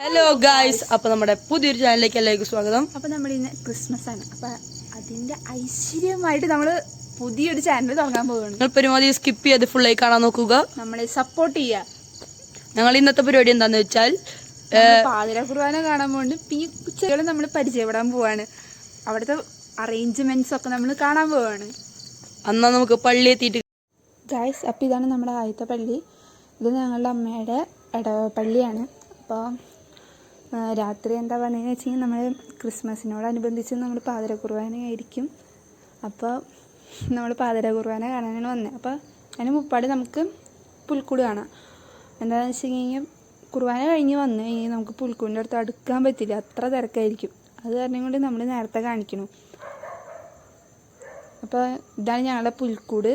Hello guys, അപ്പോൾ നമ്മുടെ പുതിയൊരു ചാനലിലേക്ക് എല്ലാവർക്കും സ്വാഗതം. അപ്പോൾ നമ്മൾ ഇന്ന് ക്രിസ്മസ് ആണ്. അപ്പോൾ അതിൻ്റെ ഐശ്വര്യമായിട്ട് നമ്മൾ പുതിയൊരു ചാനൽ തുടങ്ങാൻ പോവുകയാണ്. നിങ്ങൾ പരിപാടി സ്കിപ്പ് ചെയ്ത് ഫുള്ളായി കാണാൻ നോക്കുക, നമ്മളെ സപ്പോർട്ട് ചെയ്യുക. ഞങ്ങൾ ഇന്നത്തെ പരിപാടി എന്താണെന്ന് വെച്ചാൽ പാതിര കുർബാന കാണാൻ പോകുന്നുണ്ട്. ഈ കുട്ടികൾ നമ്മൾ പരിചയപ്പെടാൻ പോവാണ്. അവിടുത്തെ അറേഞ്ച്മെന്റ്സ് ഒക്കെ നമ്മൾ കാണാൻ പോവാണ്. അന്നാ നമുക്ക് പള്ളി എത്തിയിട്ട് ഗായ്സ്, അപ്പോൾ ഇതാണ് നമ്മുടെ ആദ്യത്തെ പള്ളി. ഇത് ഞങ്ങളുടെ അമ്മയുടെ പള്ളിയാണ്. അപ്പോൾ രാത്രി എന്താ പറഞ്ഞതെന്ന് വെച്ച് കഴിഞ്ഞാൽ നമ്മൾ ക്രിസ്മസിനോടനുബന്ധിച്ച് നമ്മൾ പാതിര കുർബാനയായിരിക്കും. അപ്പോൾ നമ്മൾ പാതിര കുർബാന കാണാനാണ് വന്നത്. അപ്പോൾ അതിന് മുപ്പാട് നമുക്ക് പുൽക്കൂട് കാണാം. എന്താണെന്ന് വെച്ച് കഴിഞ്ഞാൽ കുർബാന കഴിഞ്ഞ് വന്നു കഴിഞ്ഞാൽ നമുക്ക് പുൽക്കൂടിൻ്റെ അടുത്ത് അടുക്കാൻ പറ്റില്ല, അത്ര തിരക്കായിരിക്കും. അത് കാരണം കൊണ്ട് നമ്മൾ നേരത്തെ കാണിക്കണം. അപ്പോൾ ഇതാണ് ഞങ്ങളുടെ പുൽക്കൂട്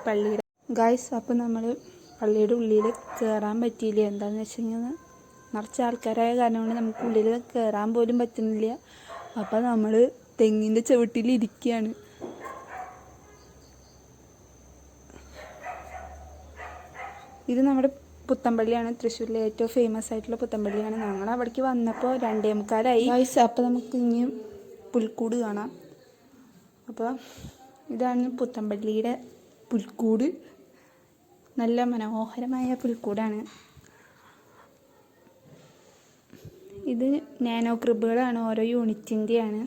പള്ളിയുടെ. ഗായ്സ്, അപ്പോൾ നമ്മൾ പള്ളിയുടെ ഉള്ളിൽ കയറാൻ പറ്റിയില്ല. എന്താണെന്ന് വെച്ച് കഴിഞ്ഞാൽ നിറച്ച് ആൾക്കാരായ കാരണം കൊണ്ട് നമുക്ക് ഉള്ളിൽ കയറാൻ പോലും പറ്റുന്നില്ല. അപ്പോൾ നമ്മൾ തെങ്ങിൻ്റെ ചുവട്ടിലിരിക്കുകയാണ്. ഇത് നമ്മുടെ പുത്തമ്പള്ളിയാണ്, തൃശ്ശൂരിലെ ഏറ്റവും ഫേമസ് ആയിട്ടുള്ള പുത്തമ്പള്ളിയാണ്. ഞങ്ങൾ അവിടേക്ക് വന്നപ്പോൾ 2:45 വയസ്സ്. അപ്പോൾ നമുക്ക് ഇനി പുൽക്കൂട് കാണാം. അപ്പോൾ ഇതാണ് പുത്തമ്പള്ളിയുടെ പുൽക്കൂട്. നല്ല മനോഹരമായ പുൽക്കൂടാണ്. ഇത് നാനോ ക്രിബുകളാണ്, ഓരോ യൂണിറ്റിൻ്റെയാണ്.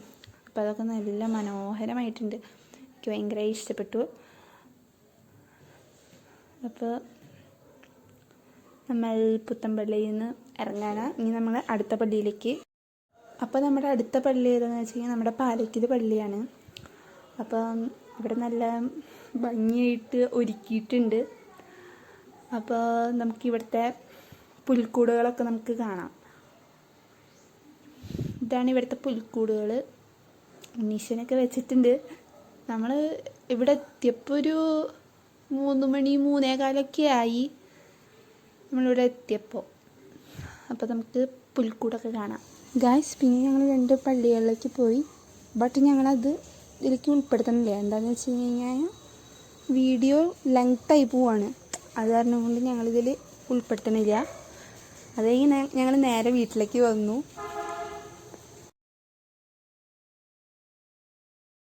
അപ്പോൾ അതൊക്കെ നല്ല മനോഹരമായിട്ടുണ്ട്. എനിക്ക് ഭയങ്കര ഇഷ്ടപ്പെട്ടു. അപ്പോൾ നമ്മൾ പുത്തമ്പള്ളിയിൽ നിന്ന് ഇറങ്ങാനാണ്. ഇനി നമ്മൾ അടുത്ത പള്ളിയിലേക്ക്. അപ്പോൾ നമ്മുടെ അടുത്ത പള്ളി ഏതാണെന്ന് വെച്ച് കഴിഞ്ഞാൽ നമ്മുടെ പാലക്കിത് പള്ളിയാണ്. അപ്പം ഇവിടെ നല്ല ഭംഗിയായിട്ട് ഒരുക്കിയിട്ടുണ്ട്. അപ്പോൾ നമുക്കിവിടുത്തെ പുൽക്കൂടുകളൊക്കെ നമുക്ക് കാണാം. ഇതാണ് ഇവിടുത്തെ പുൽക്കൂടുകൾ. ഉണ്ണീശനൊക്കെ വെച്ചിട്ടുണ്ട്. നമ്മൾ ഇവിടെ എത്തിയപ്പോൾ ഒരു 3 മണി 3:15 ആയി നമ്മളിവിടെ എത്തിയപ്പോൾ. അപ്പോൾ നമുക്ക് പുൽക്കൂടൊക്കെ കാണാം. ഗായ്സ്, പിന്നെ ഞങ്ങൾ 2 പള്ളികളിലേക്ക് പോയി. ബട്ട് ഞങ്ങളത് ഇതിലേക്ക് ഉൾപ്പെടുത്തണില്ല. എന്താണെന്ന് വെച്ച് കഴിഞ്ഞാൽ വീഡിയോ ലെങ്ത്തായി പോവാണ്. അത് കാരണം കൊണ്ട് ഞങ്ങളിതിൽ ഉൾപ്പെടുത്തണില്ല. അത് കഴിഞ്ഞ് ഞങ്ങൾ നേരെ വീട്ടിലേക്ക് വന്നു.